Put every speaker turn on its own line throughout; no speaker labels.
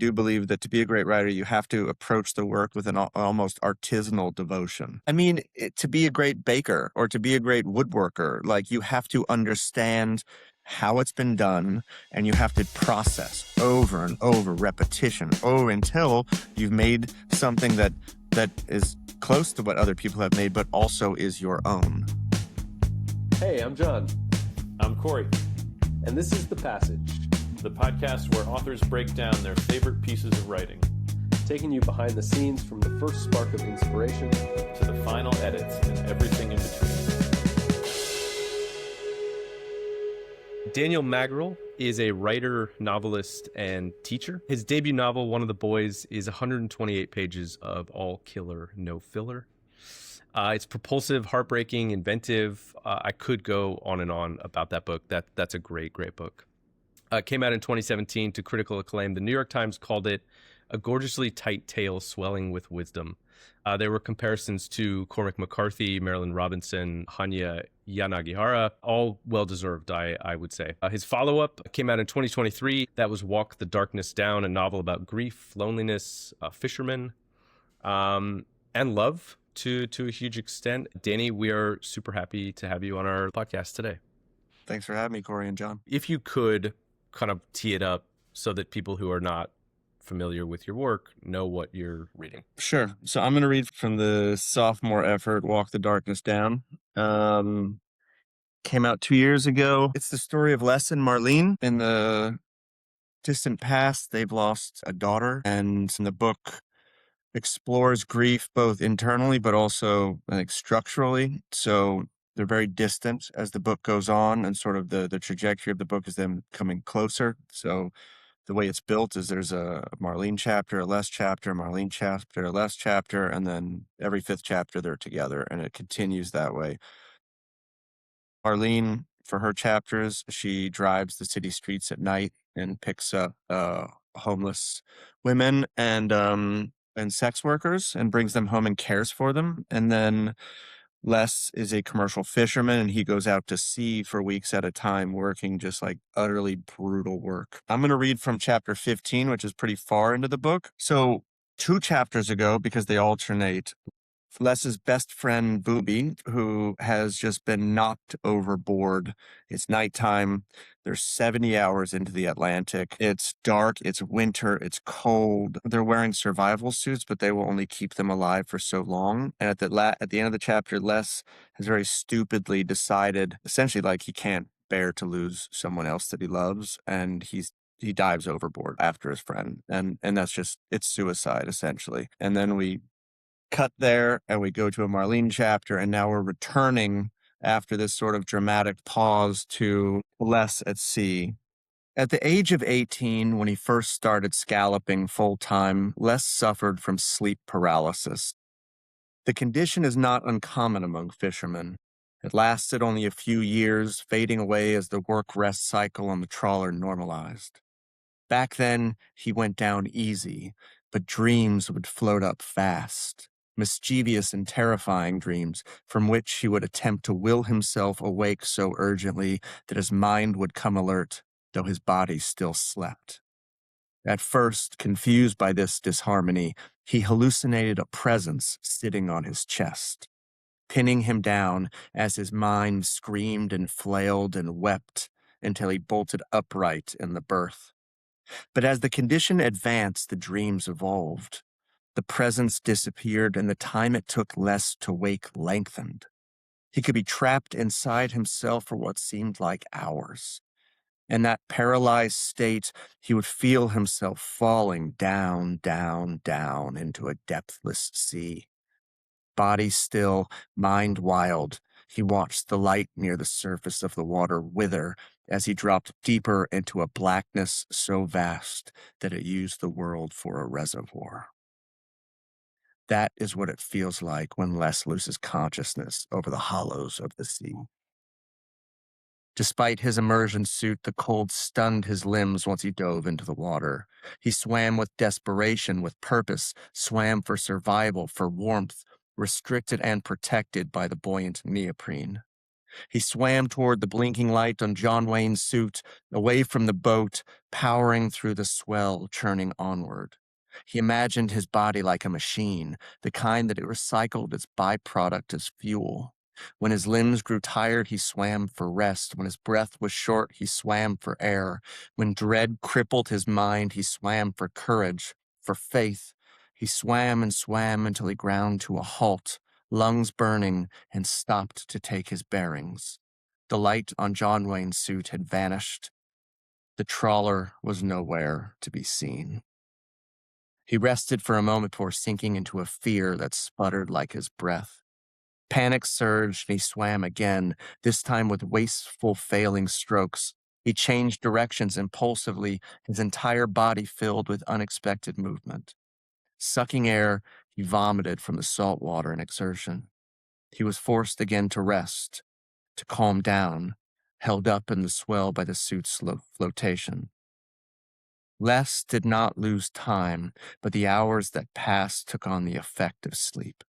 do believe that to be a great writer, you have to approach the work with an almost artisanal devotion. I mean, to be a great baker or to be a great woodworker, like you have to understand how it's been done, and you have to process over and over, repetition, until you've made something that is close to what other people have made, but also is your own.
Hey, I'm John.
I'm Corey.
And this is The Passage,
the podcast where authors break down their favorite pieces of writing,
taking you behind the scenes from the first spark of inspiration
to the final edits and everything in between. Daniel Magariel is a writer, novelist, and teacher. His debut novel, One of the Boys, is 128 pages of all killer, no filler. It's propulsive, heartbreaking, inventive. I could go on and on about that book. That's a great, great book. It came out in 2017 to critical acclaim. The New York Times called it a gorgeously tight tale swelling with wisdom. There were comparisons to Cormac McCarthy, Marilyn Robinson, Hanya Yanagihara, all well-deserved, I would say. His follow-up came out in 2023. That was Walk the Darkness Down, a novel about grief, loneliness, fishermen, and love to a huge extent. Danny, we are super happy to have you on our podcast today.
Thanks for having me, Corey and John.
If you could kind of tee it up so that people who are not familiar with your work know what you're reading.
Sure. So I'm going to read from the sophomore effort, Walk the Darkness Down. Came out 2 years ago. It's the story of Les and Marlene. In the distant past, they've lost a daughter, and the book explores grief both internally but also, I think, structurally. So they're very distant as the book goes on, and sort of the trajectory of the book is them coming closer. So the way it's built is there's a Marlene chapter, a Les chapter, a Marlene chapter, a Les chapter, and then every fifth chapter they're together, and it continues that way. Marlene, for her chapters, she drives the city streets at night and picks up homeless women and sex workers and brings them home and cares for them. And then Les is a commercial fisherman, and he goes out to sea for weeks at a time, working just like utterly brutal work. I'm going to read from chapter 15, which is pretty far into the book. So 2 chapters ago, because they alternate, Les's best friend, Booby, who has just been knocked overboard. It's nighttime. They're 70 hours into the Atlantic. It's dark. It's winter. It's cold. They're wearing survival suits, but they will only keep them alive for so long. And at the end of the chapter, Les has very stupidly decided, essentially, like he can't bear to lose someone else that he loves, and he dives overboard after his friend. And that's just, it's suicide, essentially. And then we cut there and we go to a Marlene chapter, and now we're returning after this sort of dramatic pause to Les at sea. At the age of 18, when he first started scalloping full-time, Les suffered from sleep paralysis. The condition is not uncommon among fishermen. It lasted only a few years, fading away as the work-rest cycle on the trawler normalized. Back then, he went down easy, but dreams would float up fast. Mischievous and terrifying dreams from which he would attempt to will himself awake so urgently that his mind would come alert, though his body still slept. At first, confused by this disharmony, he hallucinated a presence sitting on his chest, pinning him down as his mind screamed and flailed and wept until he bolted upright in the berth. But as the condition advanced, the dreams evolved. The presence disappeared, and the time it took Les to wake lengthened. He could be trapped inside himself for what seemed like hours. In that paralyzed state, he would feel himself falling down, down, down into a depthless sea. Body still, mind wild, he watched the light near the surface of the water wither as he dropped deeper into a blackness so vast that it used the world for a reservoir. That is what it feels like when Les loses consciousness over the hollows of the sea. Despite his immersion suit, the cold stunned his limbs once he dove into the water. He swam with desperation, with purpose, swam for survival, for warmth, restricted and protected by the buoyant neoprene. He swam toward the blinking light on John Wayne's suit, away from the boat, powering through the swell, churning onward. He imagined his body like a machine, the kind that it recycled its byproduct as fuel. When his limbs grew tired, he swam for rest. When his breath was short, he swam for air. When dread crippled his mind, he swam for courage, for faith. He swam and swam until he ground to a halt, lungs burning, and stopped to take his bearings. The light on John Wayne's suit had vanished. The trawler was nowhere to be seen. He rested for a moment before sinking into a fear that sputtered like his breath. Panic surged, and he swam again, this time with wasteful, failing strokes. He changed directions impulsively, his entire body filled with unexpected movement. Sucking air, he vomited from the salt water in exertion. He was forced again to rest, to calm down, held up in the swell by the suit's flotation. Les did not lose time, but the hours that passed took on the effect of sleep.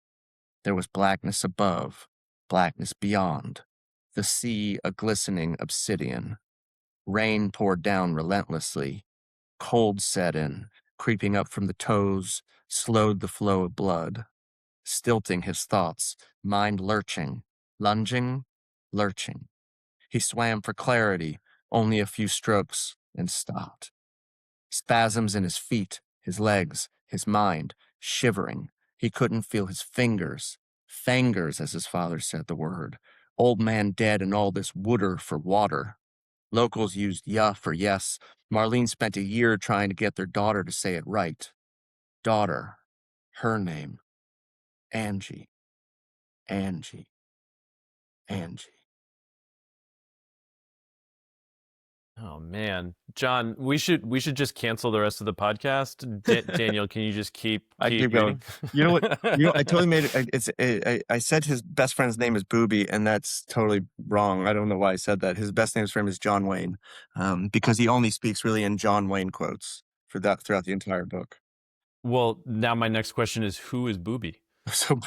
There was blackness above, blackness beyond, the sea a glistening obsidian. Rain poured down relentlessly. Cold set in, creeping up from the toes, slowed the flow of blood, stilting his thoughts, mind lurching, lunging, lurching. He swam for clarity, only a few strokes, and stopped. Spasms in his feet, his legs, his mind, shivering. He couldn't feel his fingers. Fangers, as his father said the word. Old man dead and all this wooder for water. Locals used ya for yes. Marlene spent a year trying to get their daughter to say it right. Daughter. Her name. Angie. Angie. Angie.
Oh man, John, we should just cancel the rest of the podcast. Daniel, can you just keep
I keep
reading?
going. You know what? I totally made it. I said his best friend's name is Booby, and that's totally wrong. I don't know why I said that. His best name for him is John Wayne, because he only speaks really in John Wayne quotes for that throughout the entire book.
Well, now my next question is, who is Booby?
So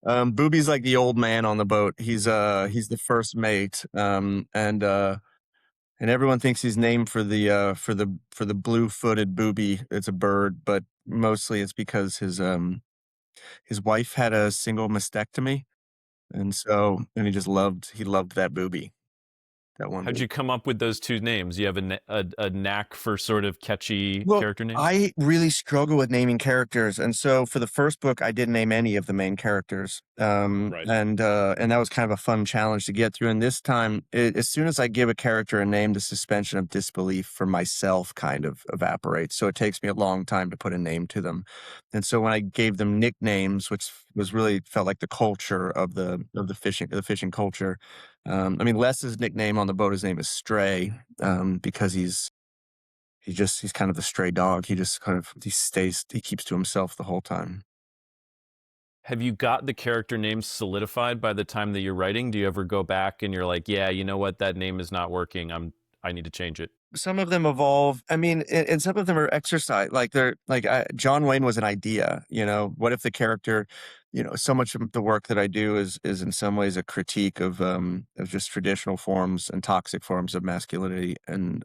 Booby's like the old man on the boat. He's the first mate, and everyone thinks he's named for the blue-footed booby. It's a bird, but mostly it's because his wife had a single mastectomy, and he loved that booby. That one.
How'd you come up with those two names? You have a knack for sort of catchy
Well,
character names?
I really struggle with naming characters, and so for the first book, I didn't name any of the main characters,
Right.
and that was kind of a fun challenge to get through. And this time, as soon as I give a character a name, the suspension of disbelief for myself kind of evaporates. So it takes me a long time to put a name to them. And so when I gave them nicknames, which was really felt like the culture of the fishing culture. I mean, Les's nickname on the boat, his name is Stray, because he's kind of the stray dog. He keeps to himself the whole time.
Have you got the character name solidified by the time that you're writing? Do you ever go back and you're like, yeah, you know what, that name is not working. I need to change it.
Some of them evolve. I mean, and some of them are exercise. John Wayne was an idea. What if the character, so much of the work that I do is in some ways a critique of just traditional forms and toxic forms of masculinity. And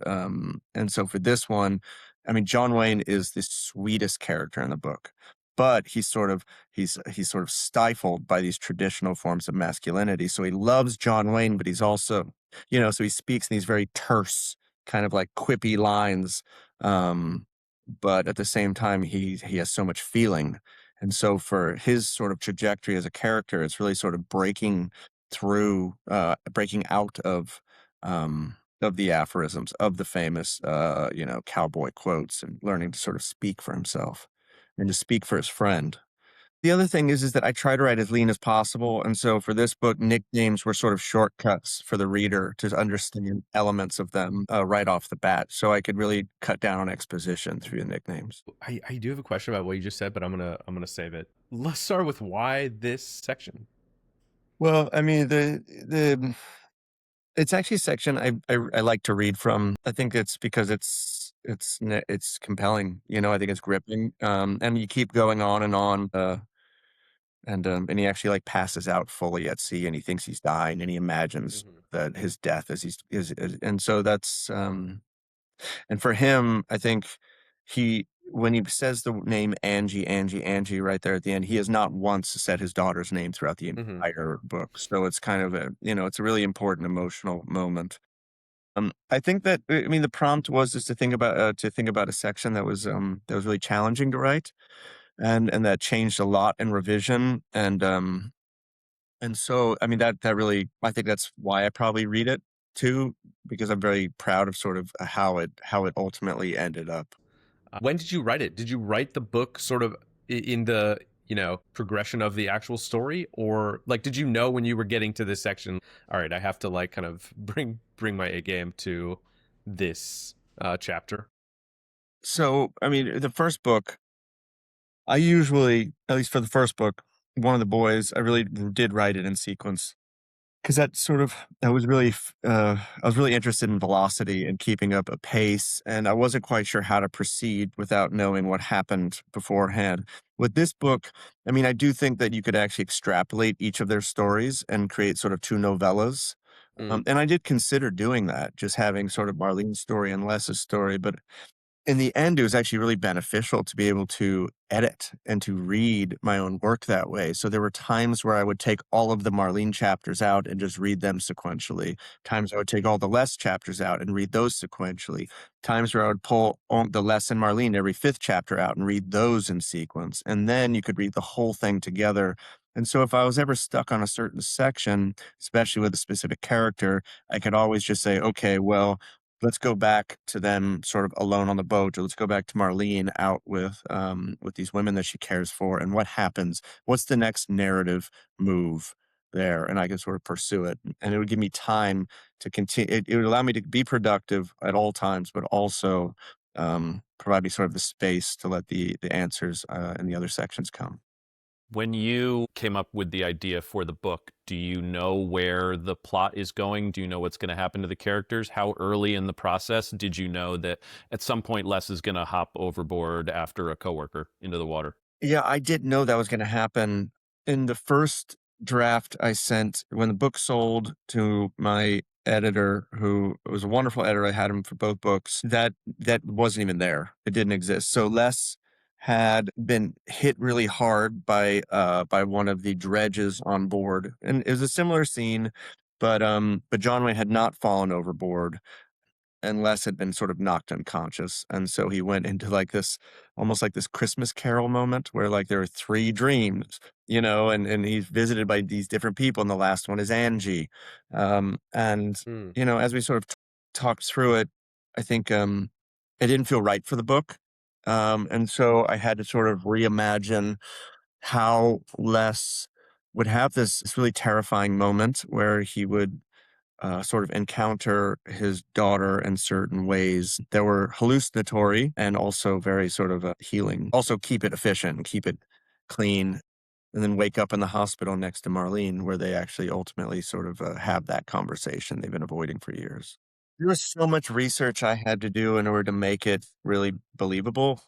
so for this one, I mean, John Wayne is the sweetest character in the book, but he's sort of stifled by these traditional forms of masculinity. So he loves John Wayne, but he's also, so he speaks in these very terse, kind of like quippy lines, but at the same time he has so much feeling. And so for his sort of trajectory as a character, it's really sort of breaking out of the aphorisms, of the famous cowboy quotes, and learning to sort of speak for himself and to speak for his friend. The other thing is that I try to write as lean as possible. And so for this book, nicknames were sort of shortcuts for the reader to understand elements of them right off the bat. So I could really cut down on exposition through the nicknames.
I do have a question about what you just said, but I'm gonna save it. Let's start with why this section.
Well, I mean, it's actually a section I like to read from. I think it's because it's compelling. I think it's gripping. And you keep going on and on. and he actually like passes out fully at sea, and he thinks he's dying, and he imagines
Mhm.
that his death and so that's and for him, I think he when he says the name Angie, Angie, Angie right there at the end, he has not once said his daughter's name throughout the
Mhm.
entire book. So it's kind of a, it's a really important emotional moment. I think that I mean the prompt was just to think about a section that was really challenging to write, and that changed a lot in revision, and so I mean that really I think that's why I probably read it too, because I'm very proud of sort of how it ultimately ended up.
When did you write it? Did you write the book sort of in the, progression of the actual story, or like did you know when you were getting to this section, all right, I have to like kind of bring my A game to this chapter?
So I mean the first book, I usually, at least for the first book, one of the boys, I really did write it in sequence. 'Cause I was really interested in velocity and keeping up a pace, and I wasn't quite sure how to proceed without knowing what happened beforehand. With this book, I mean, I do think that you could actually extrapolate each of their stories and create sort of 2 novellas,
Mm.
and I did consider doing that, just having sort of Marlene's story and Les's story, but in the end, it was actually really beneficial to be able to edit and to read my own work that way. So there were times where I would take all of the Marlene chapters out and just read them sequentially. Times I would take all the Les chapters out and read those sequentially. Times where I would pull the Les and Marlene every fifth chapter out and read those in sequence. And then you could read the whole thing together. And so if I was ever stuck on a certain section, especially with a specific character, I could always just say, okay, well, let's go back to them sort of alone on the boat, or let's go back to Marlene out with these women that she cares for, and what happens? What's the next narrative move there? And I can sort of pursue it, and it would give me time to continue. It would allow me to be productive at all times, but also provide me sort of the space to let the answers in the other sections come.
When you came up with the idea for the book, do you know where the plot is going? Do you know what's going to happen to the characters? How early in the process did you know that at some point Les is going to hop overboard after a coworker into the water?
Yeah, I did know that was gonna happen. In the first draft I sent when the book sold to my editor, who was a wonderful editor, I had him for both books, that wasn't even there. It didn't exist. So Les had been hit really hard by one of the dredges on board, and it was a similar scene, but John Wayne had not fallen overboard and Les had been sort of knocked unconscious. And so he went into like this almost like this Christmas Carol moment where like there are three dreams, and he's visited by these different people, and the last one is Angie. And
Mm.
as we sort of talked through it, I think it didn't feel right for the book. And so I had to sort of reimagine how Les would have this really terrifying moment where he would sort of encounter his daughter in certain ways that were hallucinatory and also very sort of healing. Also, keep it efficient and keep it clean, and then wake up in the hospital next to Marlene, where they actually ultimately sort of have that conversation they've been avoiding for years. There was so much research I had to do in order to make it really believable.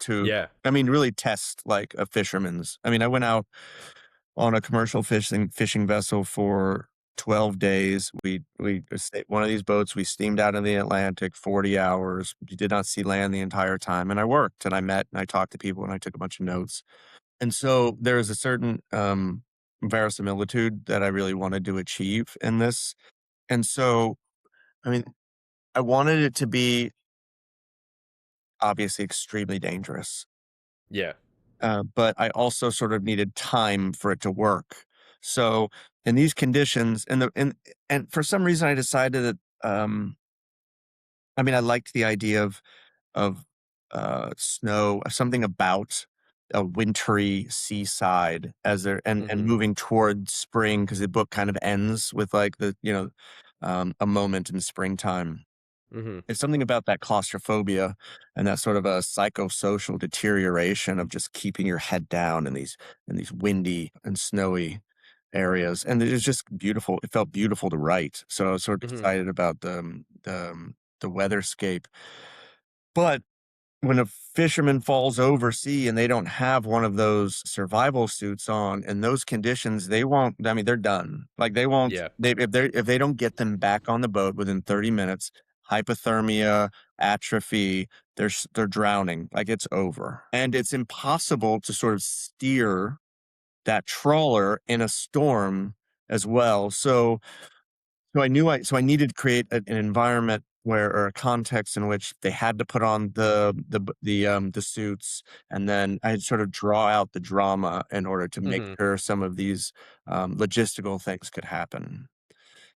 Yeah.
I mean, really test like a fisherman's. I mean, I went out on a commercial fishing vessel for 12 days. We one of these boats, we steamed out in the Atlantic 40 hours. We did not see land the entire time, and I worked, and I met, and I talked to people, and I took a bunch of notes. And so there is a certain, verisimilitude that I really wanted to achieve in this. And so, I mean, I wanted it to be obviously extremely dangerous.
Yeah.
But I also sort of needed time for it to work. So in these conditions, and for some reason, I decided that I mean, I liked the idea of snow, something about a wintry seaside as there and
Mhm.
moving toward spring because the book kind of ends with like a moment in springtime.
Mhm.
It's something about that claustrophobia and that sort of a psychosocial deterioration of just keeping your head down in these windy and snowy areas, and it was just beautiful. It felt beautiful to write, so I was sort of
Mhm.
excited about the weatherscape. But when a fisherman falls oversea and they don't have one of those survival suits on in those conditions, they won't. I mean, they're done. Like they won't.
Yeah.
If they don't get them back on the boat within 30 minutes, hypothermia, atrophy, they're drowning. Like it's over, and it's impossible to sort of steer that trawler in a storm as well. So I needed to create an environment where, or a context in which they had to put on the suits, and then I'd sort of draw out the drama in order to make
Hmm.
sure some of these logistical things could happen.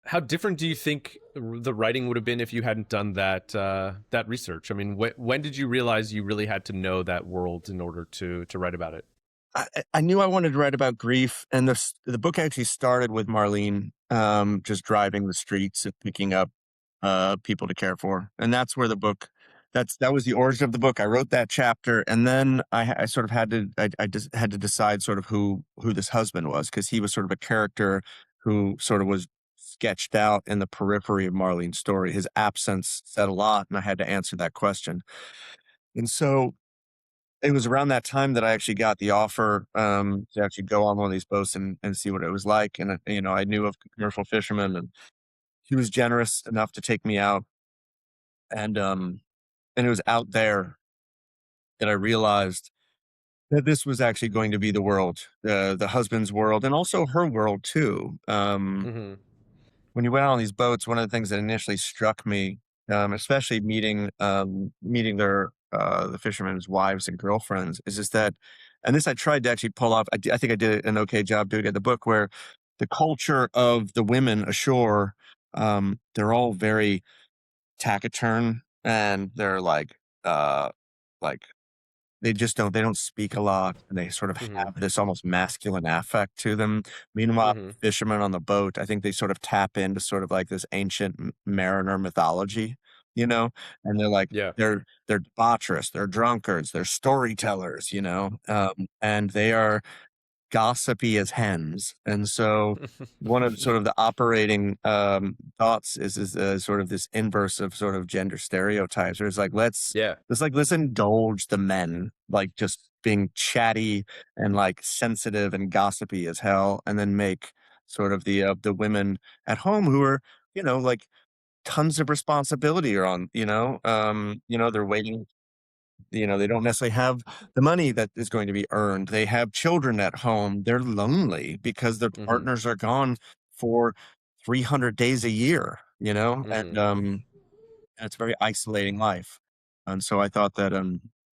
How different do you think the writing would have been if you hadn't done that research? I mean, when did you realize you really had to know that world in order to write about it?
I knew I wanted to write about grief, and the book actually started with Marlene just driving the streets and picking up people to care for, and that's where the book. That was the origin of the book. I wrote that chapter, and then I sort of had to I just had to decide sort of who this husband was, because he was sort of a character who sort of was sketched out in the periphery of Marlene's story. His absence said a lot, and I had to answer that question. And so it was around that time that I actually got the offer, to actually go on one of these boats and see what it was like, and, I knew of commercial fishermen, and he was generous enough to take me out, and it was out there that I realized that this was actually going to be the world, the husband's world, and also her world too.
Hmm.
When you went out on these boats, one of the things that initially struck me, especially meeting the fishermen's wives and girlfriends, is just that, and this I tried to actually pull off. I think I did an okay job doing it in the book, where the culture of the women ashore, they're all very taciturn, and they're like they don't speak a lot, and they sort of
Hmm.
have this almost masculine affect to them. Meanwhile,
Hmm.
fishermen on the boat, I think they sort of tap into sort of like this ancient mariner mythology, you know, and
Yeah.
they're debaucherous, they're drunkards, they're storytellers, and they are gossipy as hens. And so one of sort of the operating thoughts is sort of this inverse of sort of gender stereotypes. Where it's like
Yeah.
let's indulge the men, like just being chatty and like sensitive and gossipy as hell, and then make sort of the women at home who are, like tons of responsibility are on, they're waiting. They don't necessarily have the money that is going to be earned. They have children at home. They're lonely because their
Hmm.
partners are gone for 300 days a year,
Hmm.
and it's a very isolating life. And so I thought that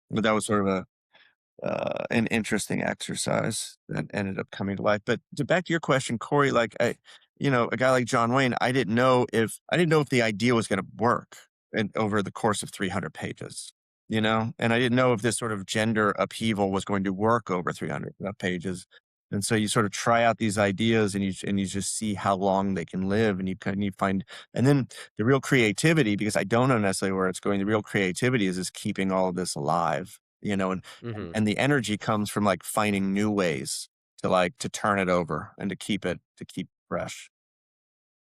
was sort of an interesting exercise that ended up coming to life. But back to your question, Corey, like a guy like John Wayne, I didn't know if the idea was going to work over the course of 300 pages, and I didn't know if this sort of gender upheaval was going to work over 300 pages. And so you sort of try out these ideas, and you just see how long they can live, and you find, and then the real creativity, because I don't know necessarily where it's going. The real creativity is keeping all of this alive, and
Hmm.
and the energy comes from like finding new ways to turn it over and to keep fresh.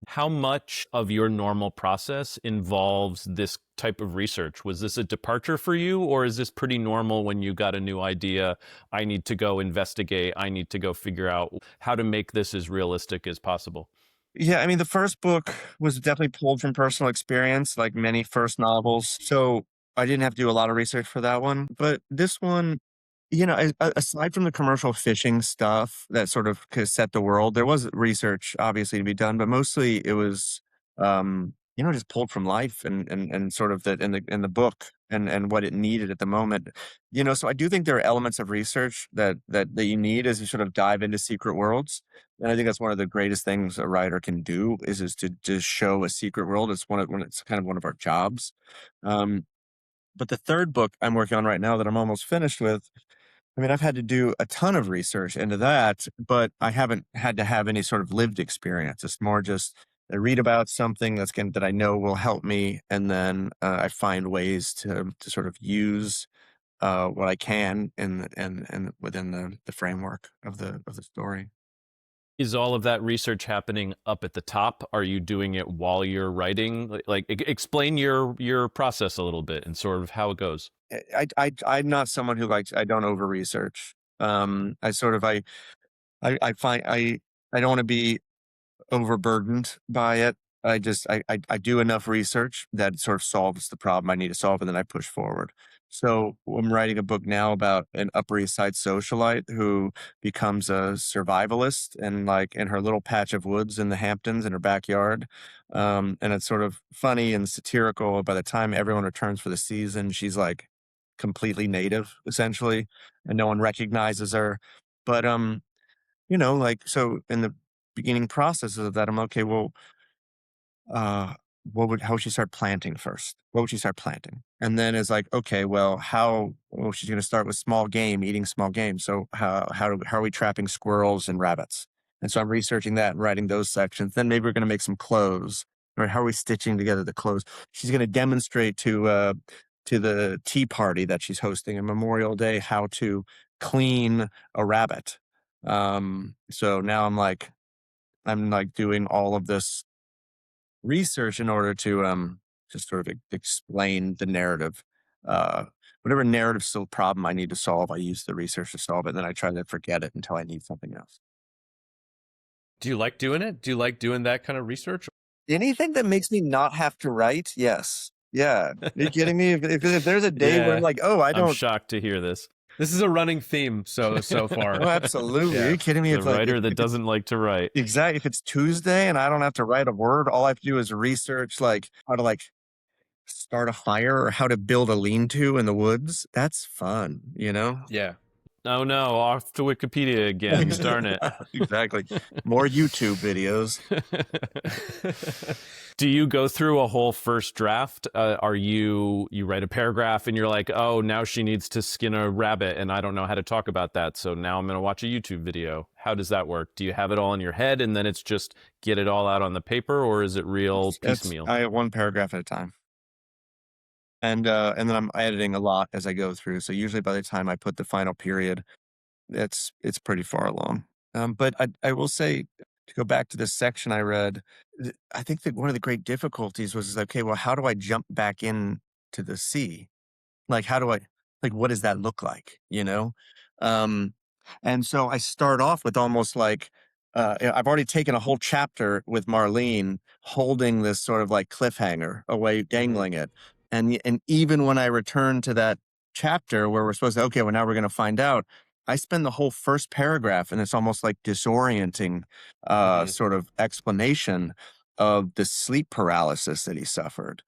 How much of your normal process involves this type of research? Was this a departure for you, or is this pretty normal when you got a new idea? I need to go investigate. I need to go figure out how to make this as realistic as possible.
Yeah, I mean, the first book was definitely pulled from personal experience, like many first novels. So I didn't have to do a lot of research for that one. But this one, aside from the commercial fishing stuff that sort of set the world, there was research obviously to be done, but mostly it was, just pulled from life, and sort of that in the book, and what it needed at the moment. So I do think there are elements of research that you need as you sort of dive into secret worlds. And I think that's one of the greatest things a writer can do is to show a secret world. It's kind of one of our jobs. Um, but the third book I'm working on right now that I'm almost finished with, I mean, I've had to do a ton of research into that, but I haven't had to have any sort of lived experience. It's more just I read about something that I know will help me, and then I find ways to sort of use what I can in within the framework of the story.
Is all of that research happening up at the top? Are you doing it while you're writing? Explain your process a little bit and sort of how it goes.
I'm not someone who likes, I don't over research. I sort of, I find I don't want to be overburdened by it. I do enough research that sort of solves the problem I need to solve, and then I push forward. So I'm writing a book now about an Upper East Side socialite who becomes a survivalist and like in her little patch of woods in the Hamptons in her backyard. And it's sort of funny and satirical. By the time everyone returns for the season, she's like completely native essentially, and no one recognizes her. But like, so in the beginning processes of that, I'm okay, well, uh, how would she start planting first? What would she start planting? And then it's like, okay, well, she's going to start with small game, eating small game. So how are we trapping squirrels and rabbits? And so I'm researching that and writing those sections. Then maybe we're going to make some clothes, right? How are we stitching together the clothes? She's going to demonstrate to the tea party that she's hosting on Memorial Day how to clean a rabbit. So now I'm like doing all of this research in order to just sort of explain the narrative. Uh, Whatever narrative still problem I need to solve, I use the research to solve it. And then I try to forget it until I need something else.
Do you like doing it? Do you like doing that kind of research?
Anything that makes me not have to write, yes. Yeah. Are you kidding me? If there's a day where I'm like, oh,
I'm shocked to hear this.
This is a running theme so far.
Oh, absolutely.
Yeah.
Are you kidding me?
The writer that doesn't like to write.
Exactly. If it's Tuesday and I don't have to write a word, all I have to do is research like how to like start a fire or how to build a lean-to in the woods. That's fun, you know?
Yeah.
Oh no, off to Wikipedia again. Darn it.
Exactly. More YouTube videos.
Do you go through a whole first draft? You write a paragraph and you're like, oh, now she needs to skin a rabbit and I don't know how to talk about that. So now I'm going to watch a YouTube video. How does that work? Do you have it all in your head and then it's just get it all out on the paper, or is it real piecemeal?
I have one paragraph at a time. And then I'm editing a lot as I go through. So usually by the time I put the final period, it's pretty far along. But I will say, to go back to this section I read, I think that one of the great difficulties was, okay, well, how do I jump back in to the sea? Like, what does that look like? You know? Um, and so I start off with almost like, I've already taken a whole chapter with Marlene holding this sort of like cliffhanger away, dangling it. And even when I return to that chapter where we're supposed to, okay, well, now we're going to find out, I spend the whole first paragraph and it's almost like disorienting, sort of explanation of the sleep paralysis that he suffered.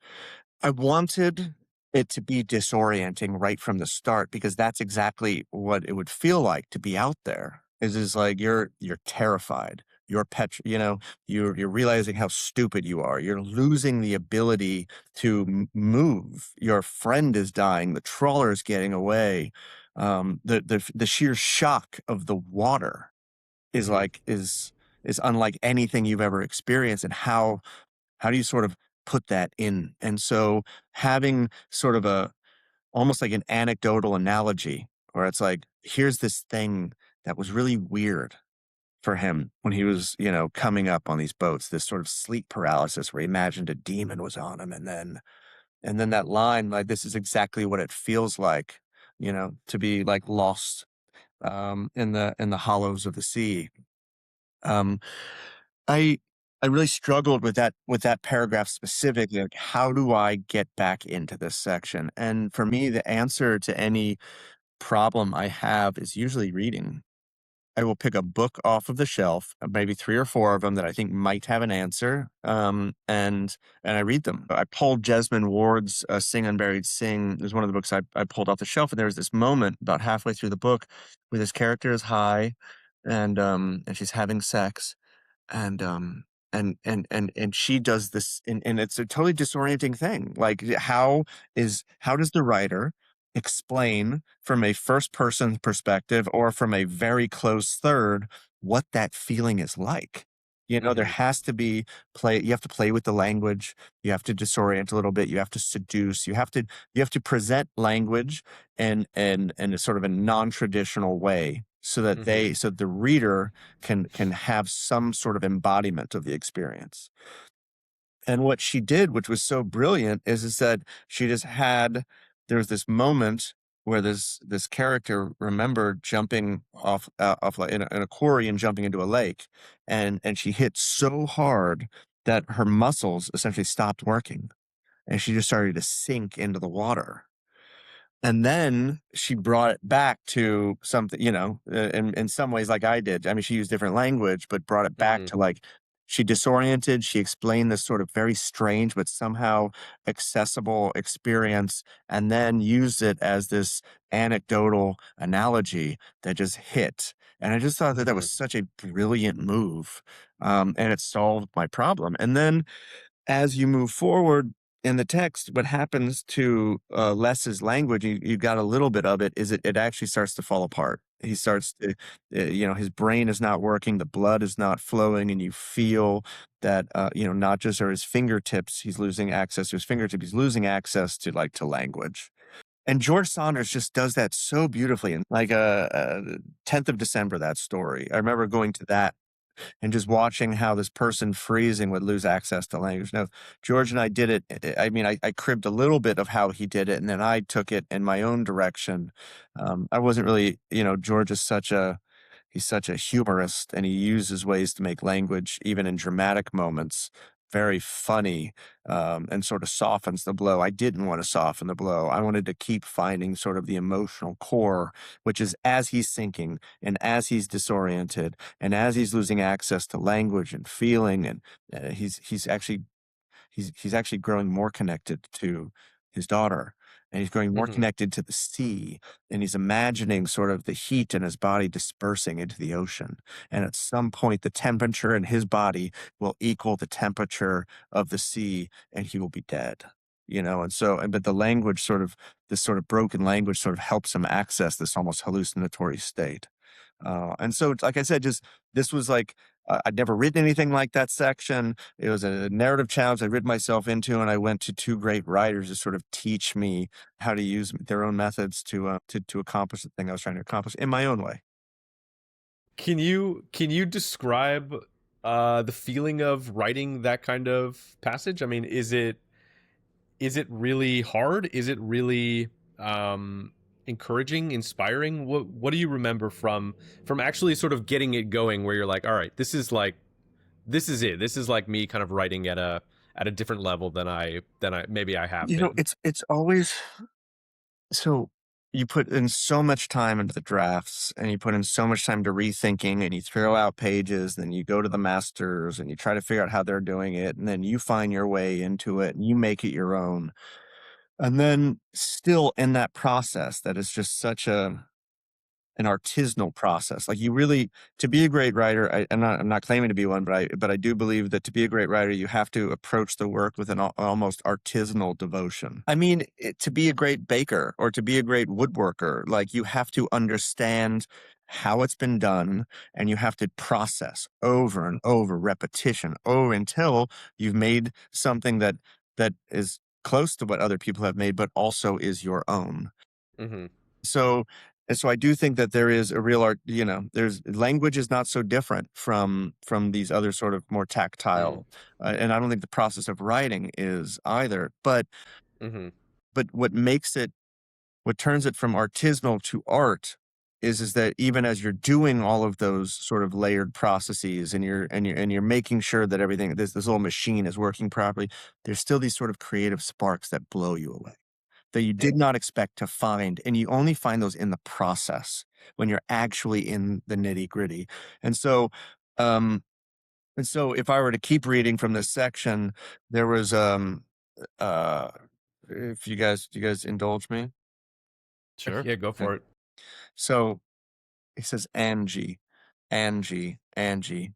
I wanted it to be disorienting right from the start because that's exactly what it would feel like to be out there. Is like you're terrified. You're you're realizing how stupid you are. You're losing the ability to move. Your friend is dying. The trawler is getting away. The sheer shock of the water is is unlike anything you've ever experienced. And how do you sort of put that in? And so having sort of almost like an anecdotal analogy where it's like, here's this thing that was really weird for him when he was, coming up on these boats, this sort of sleep paralysis where he imagined a demon was on him. And then that line, like, this is exactly what it feels like, to be like lost, in the hollows of the sea. Um, I I really struggled with that paragraph specifically. Like, how do I get back into this section? And for me, the answer to any problem I have is usually reading. I will pick a book off of the shelf, maybe 3 or 4 of them that I think might have an answer, and I read them. I pulled Jesmyn Ward's Sing Unburied Sing. It was one of the books I pulled off the shelf, and there was this moment about halfway through the book where this character is high and she's having sex, and and she does this, and it's a totally disorienting thing. Like, how does the writer explain from a first person perspective or from a very close third what that feeling is like? There has to be play. You have to play with the language. You have to disorient a little bit. You have to seduce. You have to present language in a sort of a non-traditional way so that so the reader can have some sort of embodiment of the experience. And what she did, which was so brilliant, is that she just had, there was this moment where this character remembered jumping off like in a quarry and jumping into a lake, and she hit so hard that her muscles essentially stopped working, and she just started to sink into the water. And then she brought it back to something, in some ways, like I did. I mean, she used different language, but brought it back to like, she disoriented. She explained this sort of very strange, but somehow accessible experience, and then used it as this anecdotal analogy that just hit. And I just thought that was such a brilliant move. And it solved my problem. And then as you move forward in the text, what happens to Les's language, you got a little bit of it, is it actually starts to fall apart. He starts to, his brain is not working, the blood is not flowing, and you feel that, not just are his fingertips, he's losing access to his fingertips, he's losing access to language. And George Saunders just does that so beautifully. And like 10th of December, that story, I remember going to that and just watching how this person freezing would lose access to language. Now, George and I did it. I mean, I cribbed a little bit of how he did it, and then I took it in my own direction. I wasn't really, George is he's such a humorist, and he uses ways to make language, even in dramatic moments, very funny, and sort of softens the blow. I didn't want to soften the blow. I wanted to keep finding sort of the emotional core, which is as he's sinking and as he's disoriented and as he's losing access to language and feeling, and he's actually growing more connected to his daughter, and he's growing more connected to the sea, and he's imagining sort of the heat in his body dispersing into the ocean, and at some point the temperature in his body will equal the temperature of the sea, and he will be dead. But the language this sort of broken language sort of helps him access this almost hallucinatory state. And so, like I said, just this was like, I'd never written anything like that section. It was a narrative challenge I writ myself into, and I went to two great writers to sort of teach me how to use their own methods to accomplish the thing I was trying to accomplish in my own way.
Can you describe the feeling of writing that kind of passage? I mean, is it really hard? Is it really encouraging, inspiring? What do you remember from actually sort of getting it going, where you're like, all right, this is it. This is like me kind of writing at a different level than I maybe I have been.
It's always so. You put in so much time into the drafts, and you put in so much time to rethinking, and you throw out pages, then you go to the masters and you try to figure out how they're doing it, and then you find your way into it and you make it your own. And then still in that process, that is just such an artisanal process. Like, you really, to be a great writer, I'm not claiming to be one, but I do believe that to be a great writer, you have to approach the work with an almost artisanal devotion. I mean, to be a great baker or to be a great woodworker, like, you have to understand how it's been done, and you have to process over and over, repetition over, until you've made something that is close to what other people have made, but also is your own. So, and so I do think that there is a real art, there's language is not so different from these other sort of more tactile, and I don't think the process of writing is either, but what makes it, what turns it from artisanal to art is that even as you're doing all of those sort of layered processes, and you're making sure that everything, this little machine is working properly, there's still these sort of creative sparks that blow you away, that you did not expect to find. And you only find those in the process, when you're actually in the nitty gritty. And so, if I were to keep reading from this section, there was, if you guys indulge me.
Sure.
Yeah, go for it.
So he says, Angie, Angie, Angie.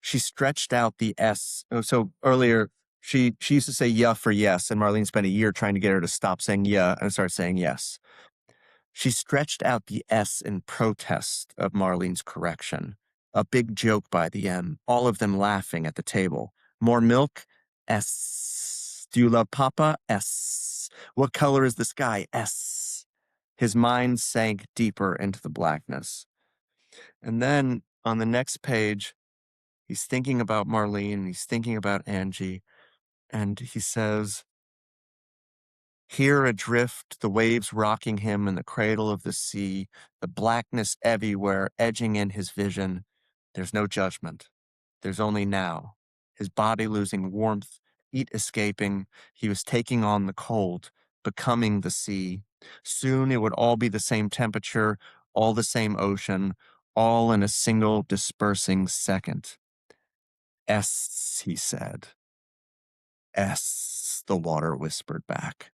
She stretched out the S. Oh, so earlier, she used to say yeah for yes, and Marlene spent a year trying to get her to stop saying yeah and start saying yes. She stretched out the S in protest of Marlene's correction. A big joke by the M, all of them laughing at the table. More milk? S. Do you love Papa? S. What color is the sky? S. His mind sank deeper into the blackness. And then on the next page, he's thinking about Marlene, he's thinking about Angie, and he says, "Here adrift, the waves rocking him in the cradle of the sea, the blackness everywhere edging in his vision. There's no judgment. There's only now. His body losing warmth, heat escaping. He was taking on the cold, becoming the sea. Soon it would all be the same temperature, all the same ocean, all in a single dispersing second. S, he said. S, the water whispered back.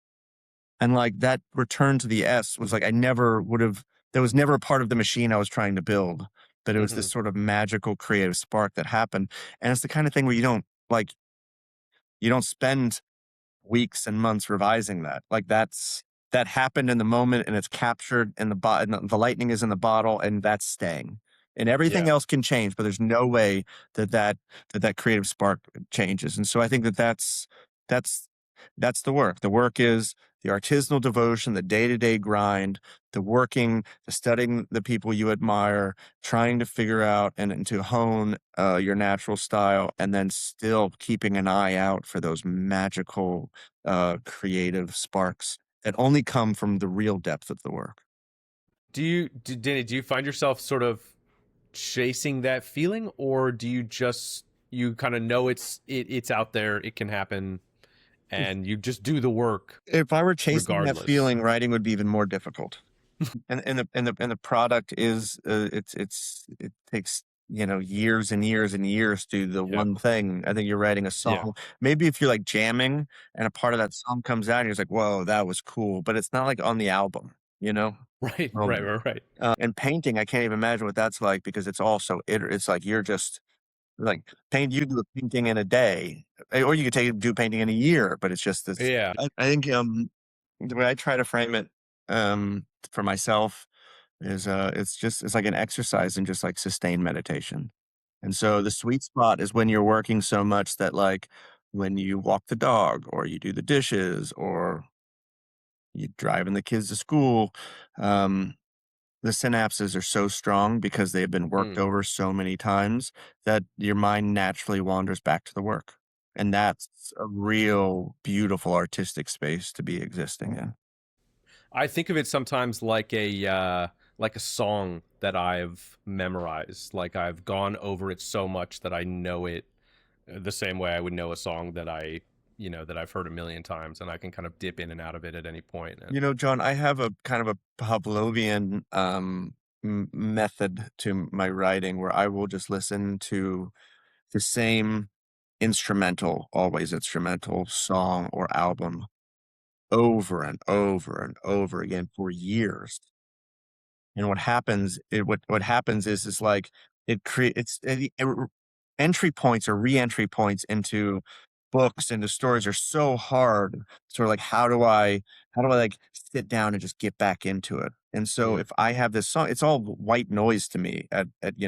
And like that return to the S was like, I never would have, that was never a part of the machine I was trying to build, but it was this
Mhm.
sort of magical creative spark that happened. And it's the kind of thing where you don't spend weeks and months revising that. Like that happened in the moment and it's captured in the lightning is in the bottle and that's staying. And everything
Yeah.
else can change, but there's no way that creative spark changes. And so I think that's that's the work. The work is the artisanal devotion, the day-to-day grind, the working, the studying the people you admire, trying to figure out and to hone your natural style, and then still keeping an eye out for those magical creative sparks that only come from the real depth of the work.
Danny, do you find yourself sort of chasing that feeling, or do you just you kind of know it's out there, it can happen, and you just do the work
If I were chasing that
regardless?
feeling, writing would be even more difficult. And the product is it takes years and years and years to do the
Yeah.
one thing. I think you're writing a
Yeah.
song. Maybe if you're like jamming and a part of that song comes out, and you're just like, "Whoa, that was cool," but it's not like on the album, you know.
Right. Right.
Um,
Right. Right.
and painting, I can't even imagine what that's like because it's also it's like you're just like paint. You do a painting in a day, or you could do painting in a year, but it's just this.
Yeah.
I think the way I try to frame it for myself is it's like an exercise in just like sustained meditation. And so the sweet spot is when you're working so much that like when you walk the dog or you do the dishes or you driving the kids to school, um, the synapses are so strong because they've been worked
Mm.
over so many times that your mind naturally wanders back to the work. And that's a real beautiful artistic space to be existing in.
I think of it sometimes like a song that I've memorized. Like I've gone over it so much that I know it the same way I would know a song that that I've heard a million times, and I can kind of dip in and out of it at any point. And
John, I have a kind of a Pavlovian method to my writing where I will just listen to the same instrumental, always instrumental song or album over and over and over again for years. And what happens is like it creates entry points or re-entry points into books, into stories are so hard. Sort of like how do I like sit down and just get back into it? And so
mm,
if I have this song, it's all white noise to me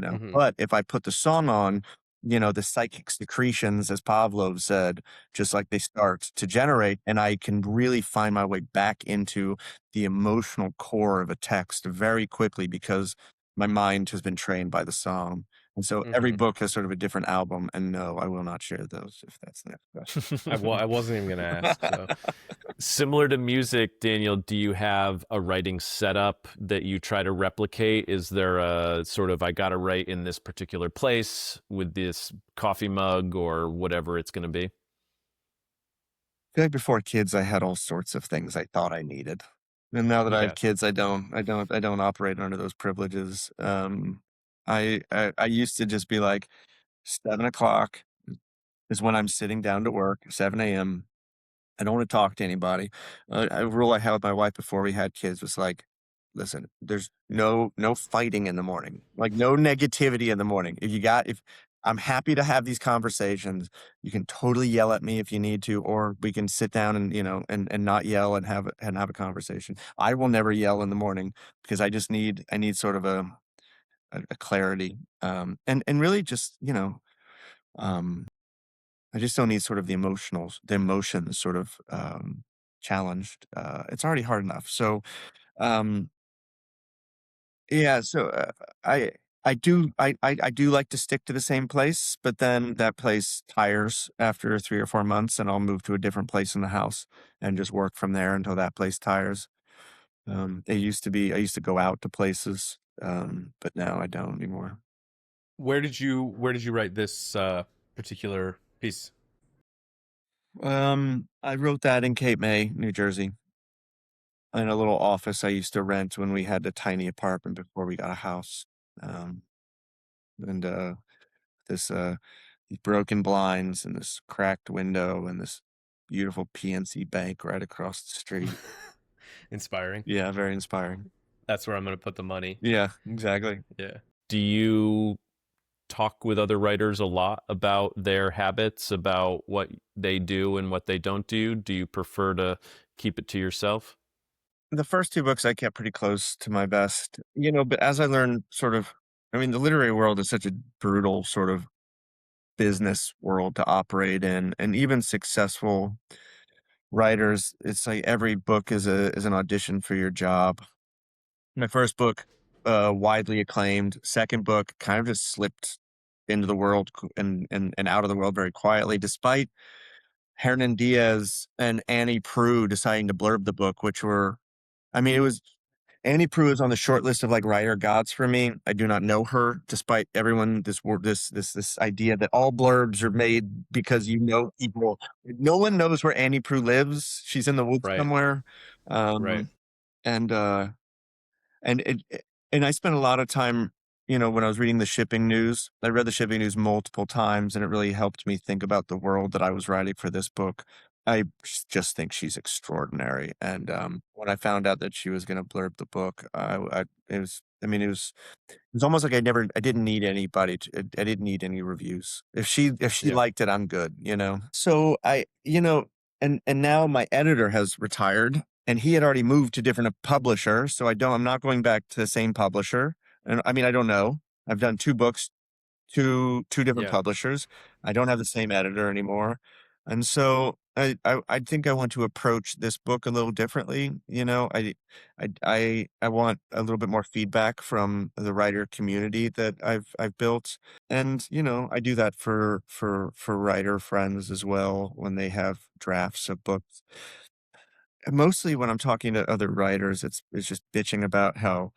hmm
but if I put the song on, the psychic secretions, as Pavlov said, just like they start to generate, and I can really find my way back into the emotional core of a text very quickly because my mind has been trained by the song. And so every
hmm
book has sort of a different album. And no, I will not share those if that's the next
I wasn't even gonna ask. So
question.
Similar to music, Daniel, do you have a writing setup that you try to replicate? Is there a sort of, I got to write in this particular place with this coffee mug or whatever it's going to be?
Feel like before kids, I had all sorts of things I thought I needed. And now that I have
yeah.
kids, I don't operate under those privileges. I used to just be like 7 o'clock is when I'm sitting down to work, 7 a.m. I don't want to talk to anybody. A rule I had with my wife before we had kids was like, listen, there's no fighting in the morning, like no negativity in the morning. If I'm happy to have these conversations, you can totally yell at me if you need to, or we can sit down and and not yell and have a conversation. I will never yell in the morning because I need sort of a clarity, and really just um I just don't need sort of the emotions sort of challenged. It's already hard enough. So um, yeah, so I I do like to stick to the same place, but then that place tires after 3 or 4 months, and I'll move to a different place in the house and just work from there until that place tires. It used to be I used to go out to places, but now I don't anymore.
Where did you write this particular piece?
I wrote that in Cape May, New Jersey, in a little office I used to rent when we had a tiny apartment before we got a house. Um, and this these broken blinds and this cracked window and this beautiful PNC bank right across the street.
Inspiring.
Yeah, very inspiring.
That's where I'm going to put the money.
Yeah, exactly.
Yeah.
Do you talk with other writers a lot about their habits, about what they do and what they don't do? Do you prefer to keep it to yourself?
The first 2 books I kept pretty close to my vest, you know, but as I learned sort of I mean, the literary world is such a brutal sort of business world to operate in, and even successful writers, it's like every book is an audition for your job. My first book, widely acclaimed. Second book kind of just slipped into the world and out of the world very quietly, despite Hernan Diaz and Annie Proulx deciding to blurb the book, which were I mean, it was Annie Proulx is on the short list of like writer gods for me. I do not know her, despite everyone this idea that all blurbs are made because you know people. No one knows where Annie Proulx lives. She's in the woods
Right.
somewhere,
Right.
and and and I spent a lot of time, you know, when I was reading the shipping news. I read the shipping news multiple times, and it really helped me think about the world that I was writing for this book. I just think she's extraordinary, and when I found out that she was going to blurb the book, it was. I mean, it was almost like I didn't need anybody I didn't need any reviews. If she
Yeah.
liked it, I'm good, you know? So you know, and now my editor has retired and he had already moved to different publisher. So I'm not going back to the same publisher. And I mean, I don't know. I've done 2 books, two different
Yeah.
publishers. I don't have the same editor anymore. And so I think I want to approach this book a little differently. You know, I want a little bit more feedback from the writer community that I've built. And, you know, I do that for writer friends as well when they have drafts of books. And mostly when I'm talking to other writers, it's just bitching about how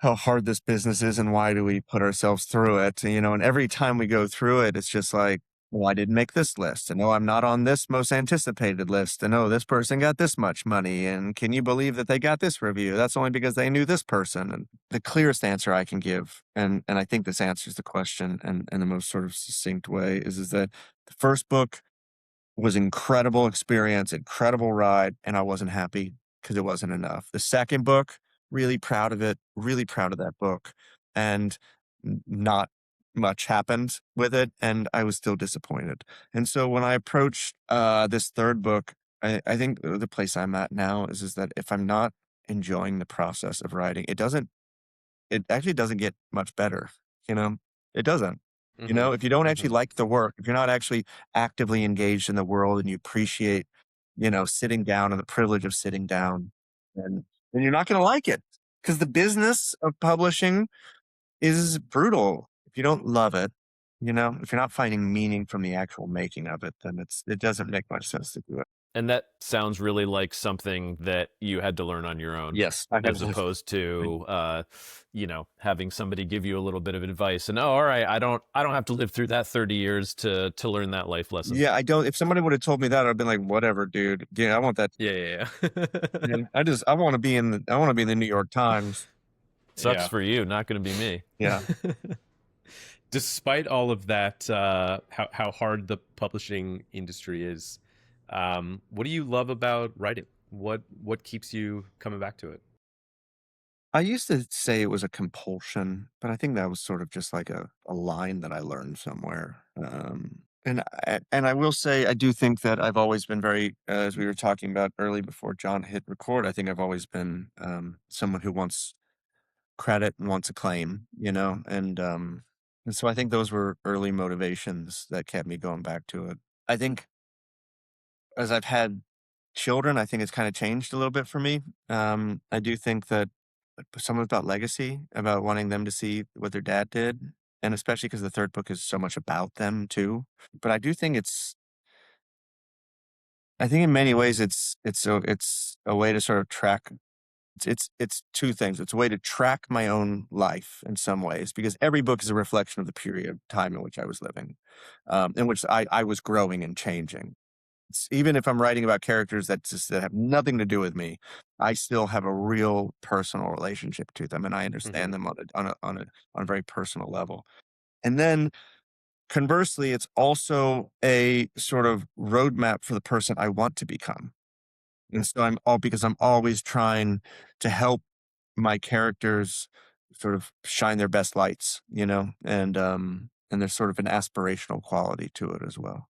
hard this business is and why do we put ourselves through it, you know, and every time we go through it, it's just like, well, I didn't make this list, and oh, I'm not on this most anticipated list, and oh, this person got this much money, and can you believe that they got this review? That's only because they knew this person. And the clearest answer I can give, and I think this answers the question and the most sort of succinct way is that the first book was incredible experience, incredible ride, and I wasn't happy because it wasn't enough. The second book, really proud of it, really proud of that book, and not much happened with it, and I was still disappointed. And so when I approached this third book, I think the place I'm at now is that if I'm not enjoying the process of writing, it actually doesn't get much better, you know? It doesn't. You
Mm-hmm.
know, if you don't actually
Mm-hmm.
like the work, if you're not actually actively engaged in the world and you appreciate, you know, sitting down and the privilege of sitting down, then you're not gonna like it. Because the business of publishing is brutal. If you don't love it, you know, if you're not finding meaning from the actual making of it, then it doesn't make much sense to do it.
And that sounds really like something that you had to learn on your own,
Yes, I
as
have
opposed to, having somebody give you a little bit of advice and, oh, all right, I don't have to live through that 30 years to learn that life lesson.
Yeah, I don't if somebody would have told me that, I'd have been like, "Whatever, dude. Yeah, I want that."
Yeah. Yeah.
Yeah, I wanna be in the New York Times.
Sucks
Yeah.
for you, not going to be me.
Yeah.
Despite all of that, how hard the publishing industry is, what do you love about writing? What keeps you coming back to it?
I used to say it was a compulsion, but I think that was sort of just like a line that I learned somewhere. And I will say I do think that I've always been very, as we were talking about early before John hit record, I think I've always been someone who wants credit and wants acclaim, you know, and so I think those were early motivations that kept me going back to it. I think as I've had children, I think it's kind of changed a little bit for me. I do think that some about legacy, about wanting them to see what their dad did, and especially because the third book is so much about them too. But I do think I think in many ways it's a way to sort of track. It's two things. It's a way to track my own life in some ways because every book is a reflection of the period of time in which I was living, in which I was growing and changing. Even if I'm writing about characters that have nothing to do with me, I still have a real personal relationship to them, and I understand them on a very personal level. And then conversely, it's also a sort of roadmap for the person I want to become. And so because I'm always trying to help my characters sort of shine their best lights, and there's sort of an aspirational quality to it as well.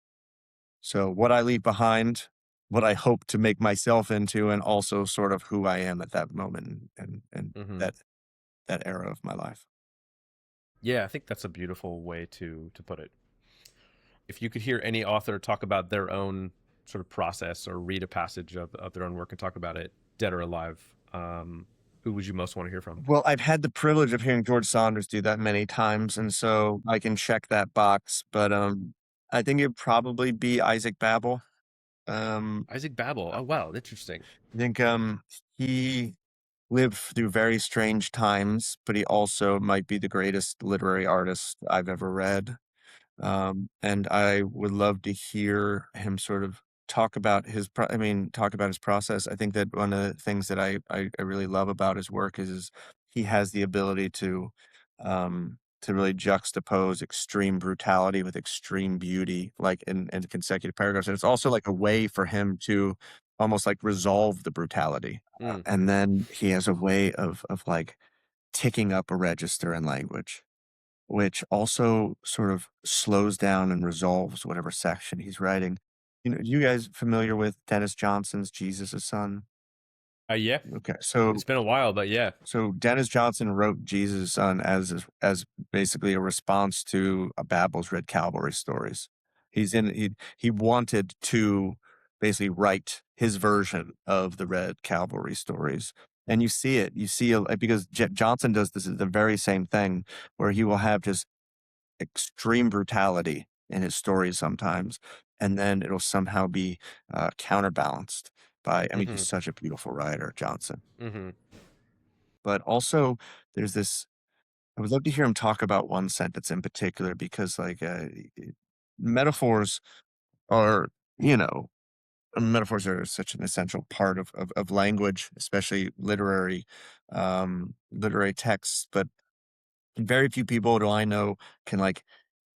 So what I leave behind, what I hope to make myself into, and also sort of who I am at that moment and
Hmm.
that era of my life.
Yeah, I think that's a beautiful way to put it. If you could hear any author talk about their own sort of process or read a passage of their own work and talk about it, dead or alive, who would you most want to hear from?
Well, I've had the privilege of hearing George Saunders do that many times, and so I can check that box. But I think it'd probably be Isaac Babel.
Isaac Babel. Oh, wow. Interesting.
I think he lived through very strange times, but he also might be the greatest literary artist I've ever read. And I would love to hear him sort of talk about his process. I think that one of the things that I really love about his work is he has the ability to really juxtapose extreme brutality with extreme beauty, like in consecutive paragraphs. And it's also like a way for him to almost like resolve the brutality.
Mm.
And then he has a way of like ticking up a register in language, which also sort of slows down and resolves whatever section he's writing. You guys familiar with Dennis Johnson's Jesus' Son?
Yeah.
Okay, so
It's been a while, but yeah.
so Dennis Johnson wrote Jesus' Son as basically a response to Babel's Red Cavalry stories. He wanted to basically write his version of the Red Cavalry stories. And you see it. You see because Johnson does this the very same thing where he will have just extreme brutality in his stories sometimes, and then it'll somehow be counterbalanced by. I mean,
Hmm.
he's such a beautiful writer, Johnson.
Hmm.
But also, there's this. I would love to hear him talk about one sentence in particular because, like, metaphors are, you know, metaphors are such an essential part of language, especially literary texts. But very few people do I know can like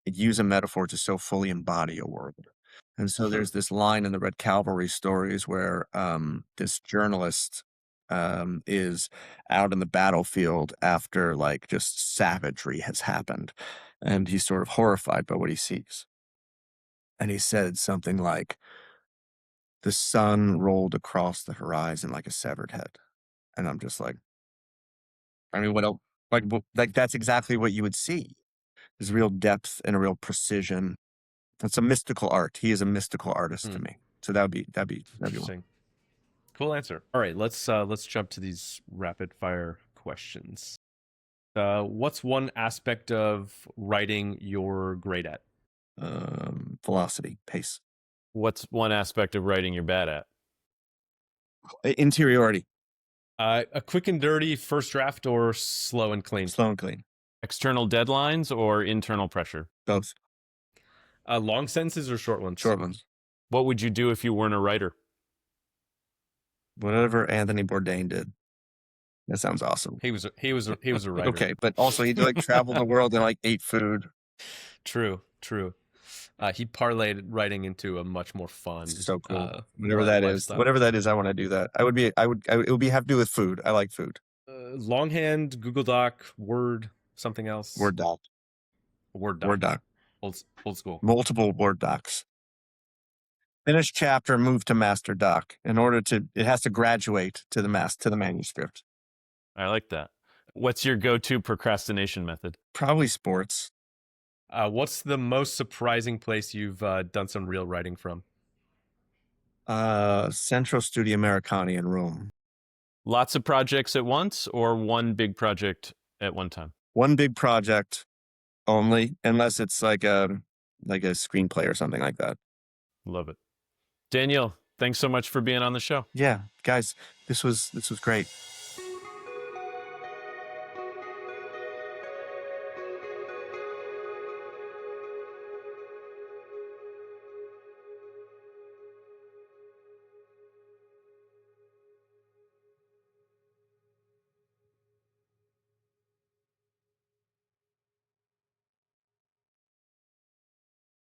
use a metaphor to so fully embody a word. And so there's this line in the Red Cavalry stories where this journalist is out in the battlefield after like just savagery has happened. And he's sort of horrified by what he sees. And he said something like, the sun rolled across the horizon like a severed head. And I'm just like, I mean, what else? Like that's exactly what you would see. There's real depth and a real precision. It's a mystical art. He is a mystical artist to me. So that'd be one.
Interesting. Cool answer. All right, let's jump to these rapid fire questions. What's one aspect of writing you're great at?
Velocity, pace,
What's one aspect of writing you're bad at?
interiority,
A quick and dirty first draft or slow and clean?
slow and clean,
External deadlines or internal pressure?
both
Long sentences or short ones?
short ones.
What would you do if you weren't a writer?
Whatever Anthony Bourdain did. That sounds awesome.
He was a writer.
Okay, but also he like traveled the world and like ate food.
True. He parlayed writing into a much more fun.
So cool. Whatever that is, I want to do that. It would have to do with food. I like food.
Longhand, Google Doc, Word, something else.
Word doc.
Word doc.
Word doc.
Old school.
Multiple Word docs. Finish chapter, move to master doc. It has to graduate to the manuscript.
I like that. What's your go-to procrastination method?
Probably sports.
What's the most surprising place you've done some real writing from?
Centro Studi Americani in Rome.
Lots of projects at once or one big project at one time?
One big project only, unless it's like a screenplay or something like that.
Love it. Daniel, thanks so much for being on the show.
Yeah, guys, this was great.